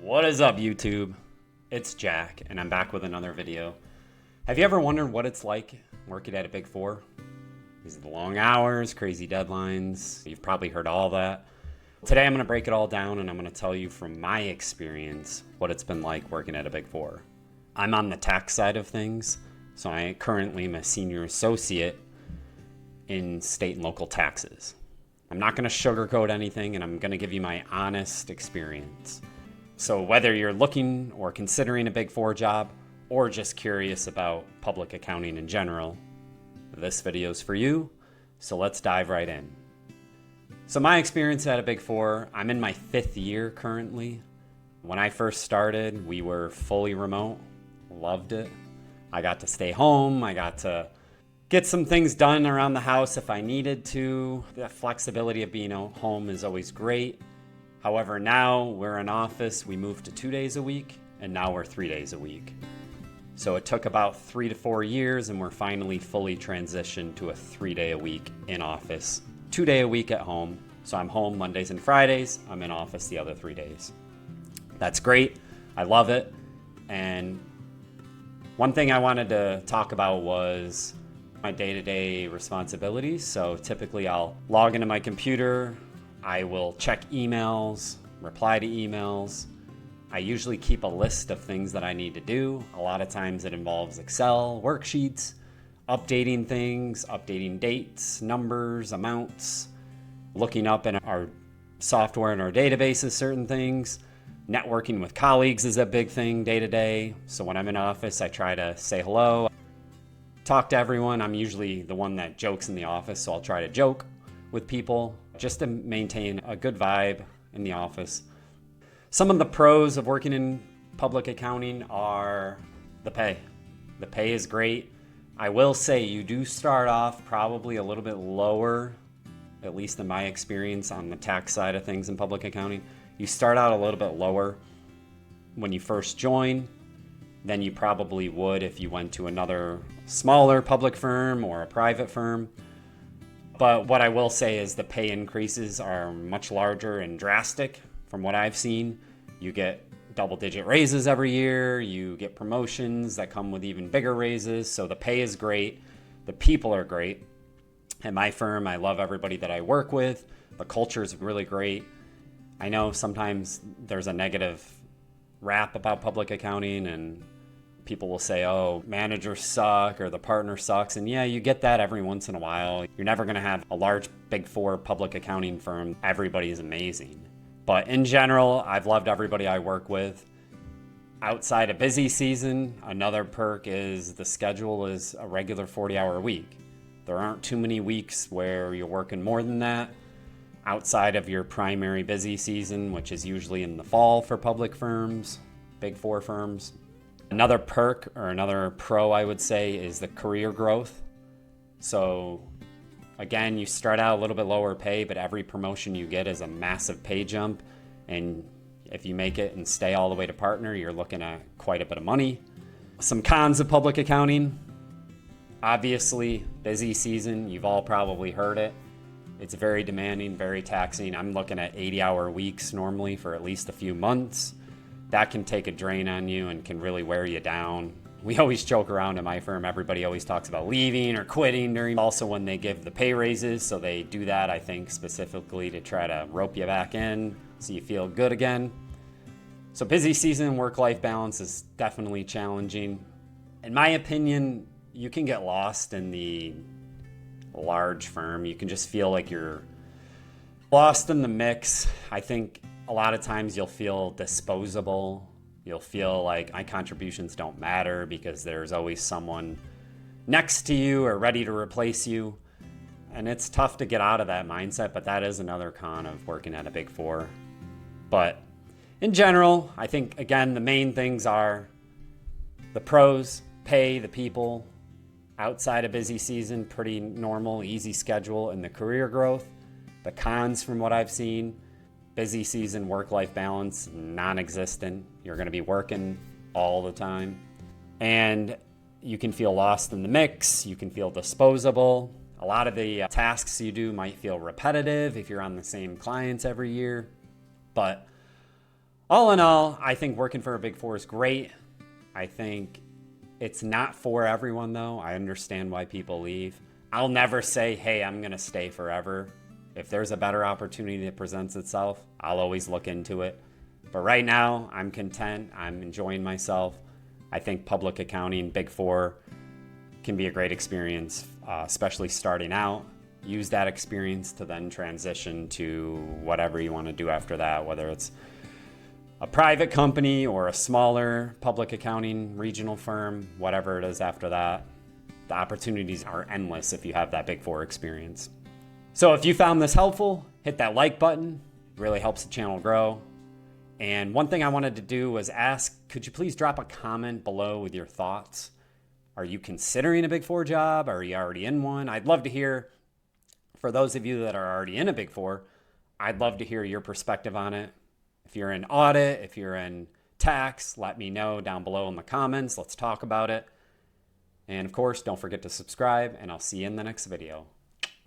What is up, YouTube? It's Jack, and I'm back with another video. Have you ever wondered what it's like working at a Big Four? These are the long hours, crazy deadlines. You've probably heard all that. Today I'm going to break it all down, and I'm going to tell you from my experience what it's been like working at a Big Four. I'm on the tax side of things, so I currently am a senior associate in state and local taxes. I'm not going to sugarcoat anything, and I'm going to give you my honest experience. So whether you're looking or considering a Big Four job, or just curious about public accounting in general, this video is for you, so let's dive right in. So my experience at a Big Four, I'm in my 5th year currently. When I first started, we were fully remote, loved it. I got to stay home, I got to get some things done around the house if I needed to. The flexibility of being home is always great. However, now we're in office, we moved to 2 days a week, and now we're 3 days a week. So it took about 3 to 4 years, and we're finally fully transitioned to a 3-day a week in office, 2-day a week at home. So I'm home Mondays and Fridays, I'm in office the other 3 days. That's great, I love it. And one thing I wanted to talk about was my day-to-day responsibilities. So typically I'll log into my computer, I will check emails, reply to emails. I usually keep a list of things that I need to do. A lot of times it involves Excel, worksheets, updating things, updating dates, numbers, amounts, looking up in our software and our databases, certain things. Networking with colleagues is a big thing day to day. So when I'm in office, I try to say hello, talk to everyone. I'm usually the one that jokes in the office, so I'll try to joke with people just to maintain a good vibe in the office. Some of the pros of working in public accounting are the pay. The pay is great. I will say you do start off probably a little bit lower, at least in my experience on the tax side of things in public accounting. You start out a little bit lower when you first join than you probably would if you went to another smaller public firm or a private firm. But what I will say is the pay increases are much larger and drastic from what I've seen. You get double-digit raises every year. You get promotions that come with even bigger raises. So the pay is great. The people are great. At my firm, I love everybody that I work with. The culture is really great. I know sometimes there's a negative rap about public accounting and people will say, oh, managers suck or the partner sucks. And yeah, you get that every once in a while. You're never going to have a large Big Four public accounting firm. Everybody is amazing. But in general, I've loved everybody I work with. Outside of busy season, another perk is the schedule is a regular 40-hour week. There aren't too many weeks where you're working more than that. Outside of your primary busy season, which is usually in the fall for public firms, Big Four firms. Another perk or another pro, I would say, is the career growth. So again, you start out a little bit lower pay, but every promotion you get is a massive pay jump. And if you make it and stay all the way to partner, you're looking at quite a bit of money. Some cons of public accounting. Obviously, busy season, you've all probably heard it. It's very demanding, very taxing. I'm looking at 80-hour weeks normally for at least a few months. That can take a drain on you and can really wear you down. We always joke around in my firm, everybody always talks about leaving or quitting during also when they give the pay raises. So they do that, I think, specifically to try to rope you back in so you feel good again. So busy season, work-life balance is definitely challenging. In my opinion, you can get lost in the large firm. You can just feel like you're lost in the mix. I think a lot of times you'll feel disposable. You'll feel like my contributions don't matter because there's always someone next to you or ready to replace you. And it's tough to get out of that mindset, but that is another con of working at a Big Four. But in general, I think, again, the main things are the pros, pay, the people. Outside of busy season, pretty normal, easy schedule, and the career growth. The cons from what I've seen, busy season, work-life balance, non-existent. You're going to be working all the time. And you can feel lost in the mix. You can feel disposable. A lot of the tasks you do might feel repetitive if you're on the same clients every year. But All in all, I think working for a Big Four is great. I think it's not for everyone, though. I understand why people leave. I'll never say, hey, I'm going to stay forever. If there's a better opportunity that presents itself, I'll always look into it. But right now, I'm content. I'm enjoying myself. I think public accounting, Big Four, can be a great experience, especially starting out. Use that experience to then transition to whatever you want to do after that, whether it's a private company or a smaller public accounting regional firm, whatever it is after that. The opportunities are endless if you have that Big Four experience. So if you found this helpful, hit that like button. It really helps the channel grow. And one thing I wanted to do was ask, could you please drop a comment below with your thoughts? Are you considering a Big Four job? Are you already in one? I'd love to hear, for those of you that are already in a Big Four, I'd love to hear your perspective on it. If you're in audit, if you're in tax, let me know down below in the comments. Let's talk about it. And of course, don't forget to subscribe, and I'll see you in the next video.